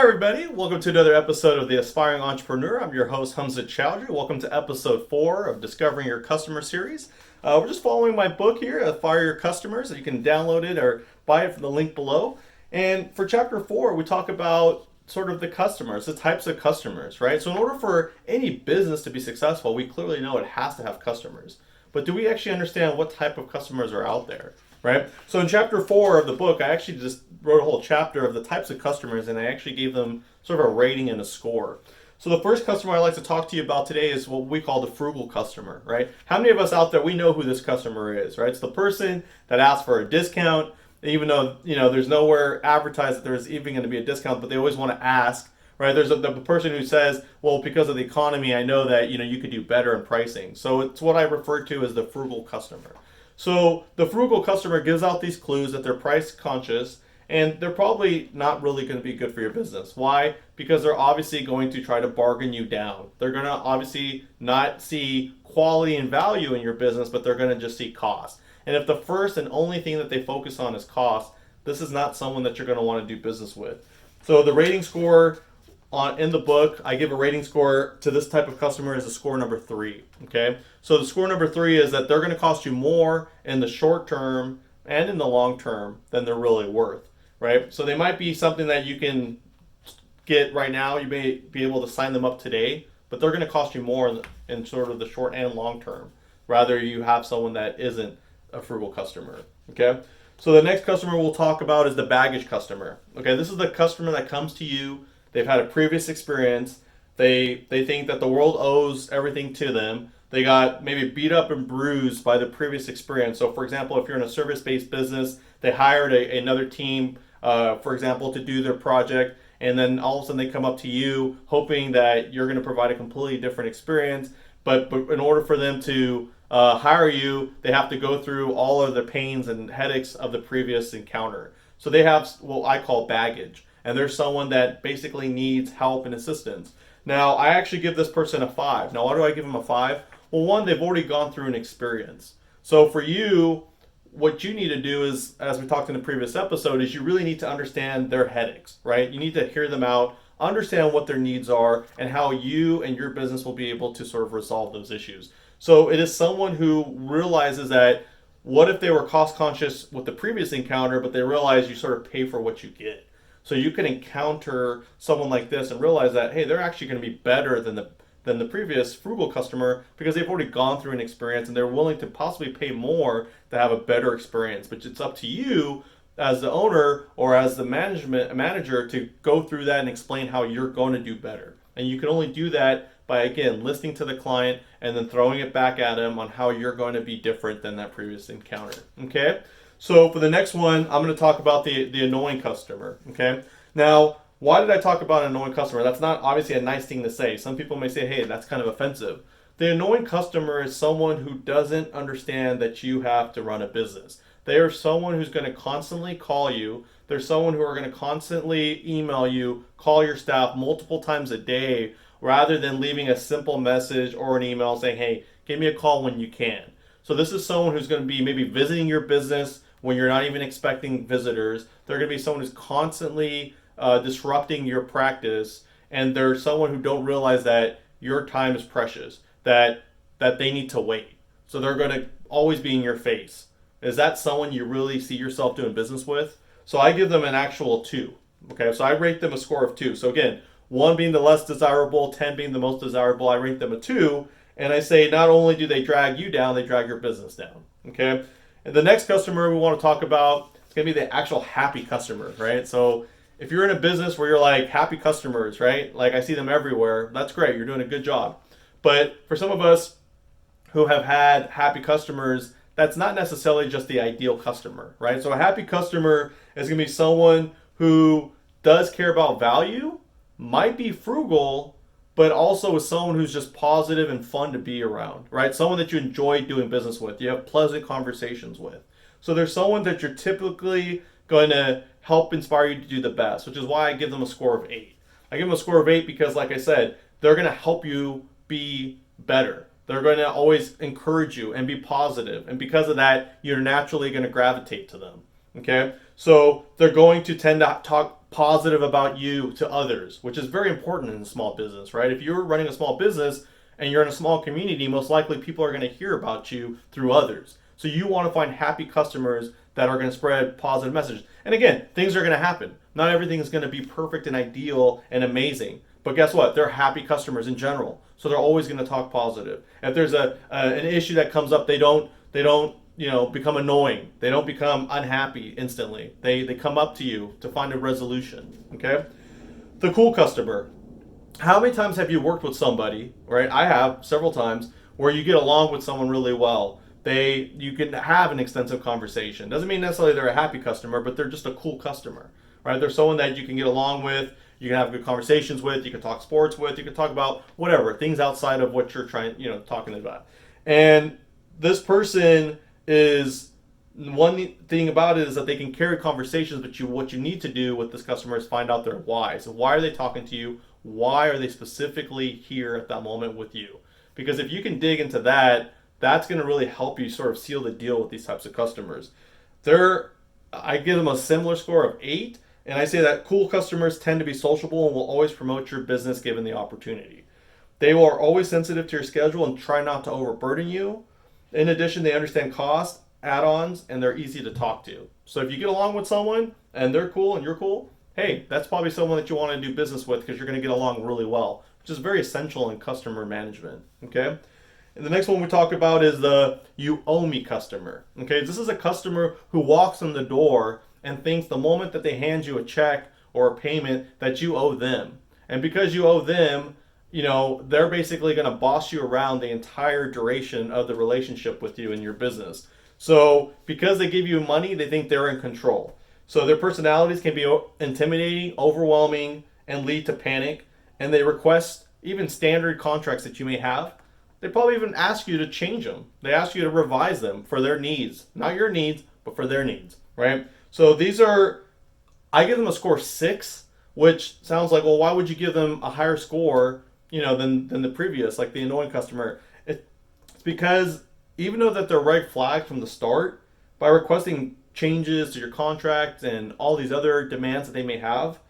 everybody. Welcome to another episode of The Aspiring Entrepreneur. I'm your host, Hamza Chowdhury. Welcome to episode 4 of Discovering Your Customer series. We're just following my book here, Fire Your Customers. You can download it or buy it from the link below. And for chapter 4, we talk about sort of the customers, the types of customers, right? So in order for any business to be successful, we clearly know it has to have customers. But do we actually understand what type of customers are out there? Right? So in chapter 4 of the book, I actually just wrote a whole chapter of the types of customers, and I actually gave them sort of a rating and a score. So the first customer I'd like to talk to you about today is what we call the frugal customer, right? How many of us out there, we know who this customer is, right? It's the person that asks for a discount, even though, there's nowhere advertised that there's even going to be a discount, but they always want to ask, right? There's the person who says, well, because of the economy, I know that, you could do better in pricing. So it's what I refer to as the frugal customer. So the frugal customer gives out these clues that they're price conscious and they're probably not really going to be good for your business. Why? Because they're obviously going to try to bargain you down. They're going to obviously not see quality and value in your business, but they're going to just see cost. And if the first and only thing that they focus on is cost, this is not someone that you're going to want to do business with. So the rating score in the book, I give a rating score to this type of customer as a score number 3. Okay, so the score number 3 is that they're going to cost you more in the short term and in the long term than they're really worth. Right, so they might be something that you can get right now. You may be able to sign them up today, but they're going to cost you more in sort of the short and long term. Rather, you have someone that isn't a frugal customer. Okay, so the next customer we'll talk about is the baggage customer. Okay, this is the customer that comes to you. They've had a previous experience. They think that the world owes everything to them. They got maybe beat up and bruised by the previous experience. So for example, if you're in a service-based business, they hired another team, for example, to do their project. And then all of a sudden they come up to you hoping that you're going to provide a completely different experience. But in order for them to hire you, they have to go through all of the pains and headaches of the previous encounter. So they have what I call baggage. And there's someone that basically needs help and assistance. Now, I actually give this person a 5. Now, why do I give them a 5? Well, one, they've already gone through an experience. So for you, what you need to do is, as we talked in the previous episode, is you really need to understand their headaches, right? You need to hear them out, understand what their needs are, and how you and your business will be able to sort of resolve those issues. So it is someone who realizes that what if they were cost conscious with the previous encounter, but they realize you sort of pay for what you get. So you can encounter someone like this and realize that, hey, they're actually going to be better than the previous frugal customer because they've already gone through an experience and they're willing to possibly pay more to have a better experience. But it's up to you as the owner or as the manager to go through that and explain how you're going to do better. And you can only do that by, again, listening to the client and then throwing it back at them on how you're going to be different than that previous encounter. Okay? So for the next one, I'm going to talk about the annoying customer. Okay. Now, why did I talk about an annoying customer? That's not obviously a nice thing to say. Some people may say, hey, that's kind of offensive. The annoying customer is someone who doesn't understand that you have to run a business. They are someone who's going to constantly call you. They're someone who are going to constantly email you, call your staff multiple times a day, rather than leaving a simple message or an email saying, hey, give me a call when you can. So this is someone who's going to be maybe visiting your business when you're not even expecting visitors. They're going to be someone who's constantly disrupting your practice, and they're someone who don't realize that your time is precious, that they need to wait. So they're going to always be in your face. Is that someone you really see yourself doing business with? So I give them an actual 2. Okay, so I rate them a score of 2. So again, 1 being the less desirable, 10 being the most desirable, I rate them a 2. And I say not only do they drag you down, they drag your business down. Okay? And the next customer we want to talk about is going to be the actual happy customer, right? So if you're in a business where you're like happy customers, right? Like I see them everywhere, that's great. You're doing a good job. But for some of us who have had happy customers, that's not necessarily just the ideal customer, right? So a happy customer is going to be someone who does care about value, might be frugal, but also is someone who's just positive and fun to be around, right? Someone that you enjoy doing business with, you have pleasant conversations with. So there's someone that you're typically going to help inspire you to do the best, which is why I give them a score of 8. I give them a score of 8 because, like I said, they're going to help you be better. They're going to always encourage you and be positive. And because of that, you're naturally going to gravitate to them. Okay, so they're going to tend to talk positive about you to others, which is very important in a small business, right? If you're running a small business and you're in a small community, most likely people are going to hear about you through others. So you want to find happy customers that are going to spread positive messages. And again, things are going to happen. Not everything is going to be perfect and ideal and amazing. But guess what? They're happy customers in general. So they're always going to talk positive. If there's an issue that comes up, they don't become annoying. They don't become unhappy instantly. They come up to you to find a resolution. Okay? The cool customer. How many times have you worked with somebody, right? I have several times where you get along with someone really well. You can have an extensive conversation. Doesn't mean necessarily they're a happy customer, but they're just a cool customer, right? They're someone that you can get along with, you can have good conversations with, you can talk sports with, you can talk about whatever, things outside of what you're talking about. And this person is one thing about it is that they can carry conversations, but what you need to do with this customer is find out their why. So why are they talking to you? Why are they specifically here at that moment with you? Because if you can dig into that, that's going to really help you sort of seal the deal with these types of customers. I give them a similar score of 8, and I say that cool customers tend to be sociable and will always promote your business given the opportunity. They are always sensitive to your schedule and try not to overburden you. In addition, they understand cost, add-ons, and they're easy to talk to. So if you get along with someone and they're cool and you're cool, hey, that's probably someone that you want to do business with because you're going to get along really well, which is very essential in customer management. Okay. And the next one we talk about is the you owe me customer. Okay, this is a customer who walks in the door and thinks the moment that they hand you a check or a payment that you owe them. And because you owe them, they're basically going to boss you around the entire duration of the relationship with you in your business. So because they give you money, they think they're in control. So their personalities can be intimidating, overwhelming, and lead to panic. And they request even standard contracts that you may have. They probably even ask you to change them. They ask you to revise them for their needs. Not your needs, but for their needs, right? So I give them a score 6, which sounds like, well, why would you give them a higher score, than the previous, like the annoying customer? It's because even though that they're red flags from the start, by requesting changes to your contract and all these other demands that they may have,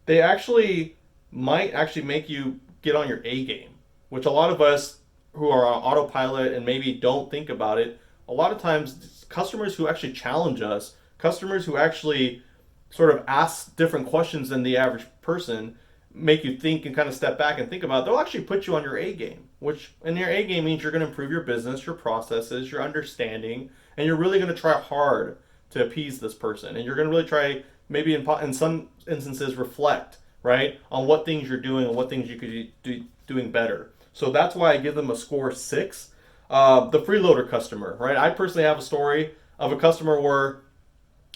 they might actually make you get on your A game, which a lot of us who are on autopilot and maybe don't think about it, a lot of times customers who actually challenge us, customers who actually sort of ask different questions than the average person, make you think and kind of step back and think about it, they'll actually put you on your A game, which in your A game means you're going to improve your business, your processes, your understanding, and you're really going to try hard to appease this person. And you're going to really try, maybe in some instances, reflect, right, on what things you're doing and what things you could be doing better. So that's why I give them a score 6. The freeloader customer, right? I personally have a story of a customer where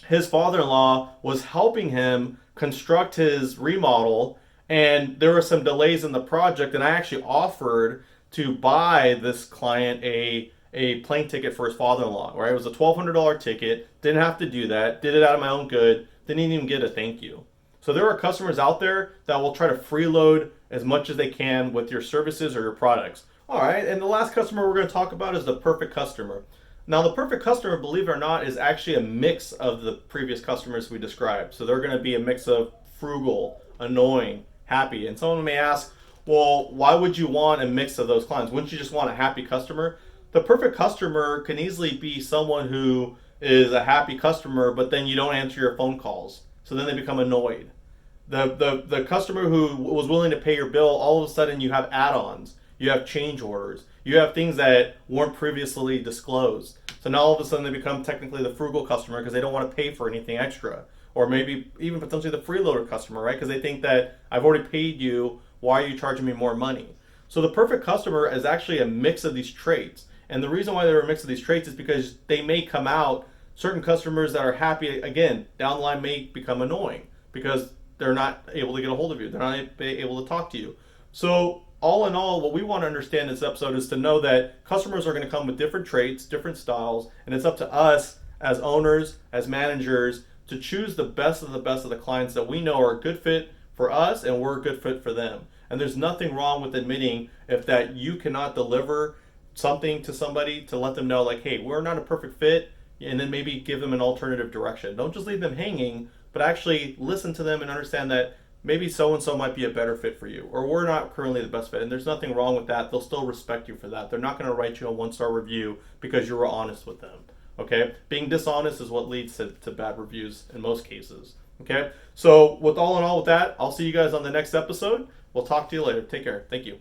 his father-in-law was helping him construct his remodel, and there were some delays in the project, and I actually offered to buy this client a plane ticket for his father-in-law, right? It was a $1,200 ticket, didn't have to do that, did it out of my own good, didn't even get a thank you. So there are customers out there that will try to freeload as much as they can with your services or your products. All right, and the last customer we're going to talk about is the perfect customer. Now, the perfect customer, believe it or not, is actually a mix of the previous customers we described. So they're going to be a mix of frugal, annoying, happy. And someone may ask, well, why would you want a mix of those clients? Wouldn't you just want a happy customer? The perfect customer can easily be someone who is a happy customer, but then you don't answer your phone calls. So then they become annoyed. The customer who was willing to pay your bill, all of a sudden you have add-ons, you have change orders, you have things that weren't previously disclosed. So now all of a sudden they become technically the frugal customer because they don't want to pay for anything extra. Or maybe even potentially the freeloader customer, right? Because they think that I've already paid you, why are you charging me more money? So the perfect customer is actually a mix of these traits. And the reason why they're a mix of these traits is because they may come out, certain customers that are happy, again, down the line may become annoying because they're not able to get a hold of you. They're not able to talk to you. So all in all, what we want to understand in this episode is to know that customers are going to come with different traits, different styles, and it's up to us as owners, as managers, to choose the best of the clients that we know are a good fit for us and we're a good fit for them. And there's nothing wrong with admitting if that you cannot deliver something to somebody to let them know, like, hey, we're not a perfect fit. and then maybe give them an alternative direction. Don't just leave them hanging, but actually listen to them and understand that maybe so and so might be a better fit for you, or we're not currently the best fit. And there's nothing wrong with that. They'll still respect you for that. They're not going to write you a 1-star review because you were honest with them. Okay? Being dishonest is what leads to bad reviews in most cases. Okay? So, with all in all with that, I'll see you guys on the next episode. We'll talk to you later. Take care. Thank you.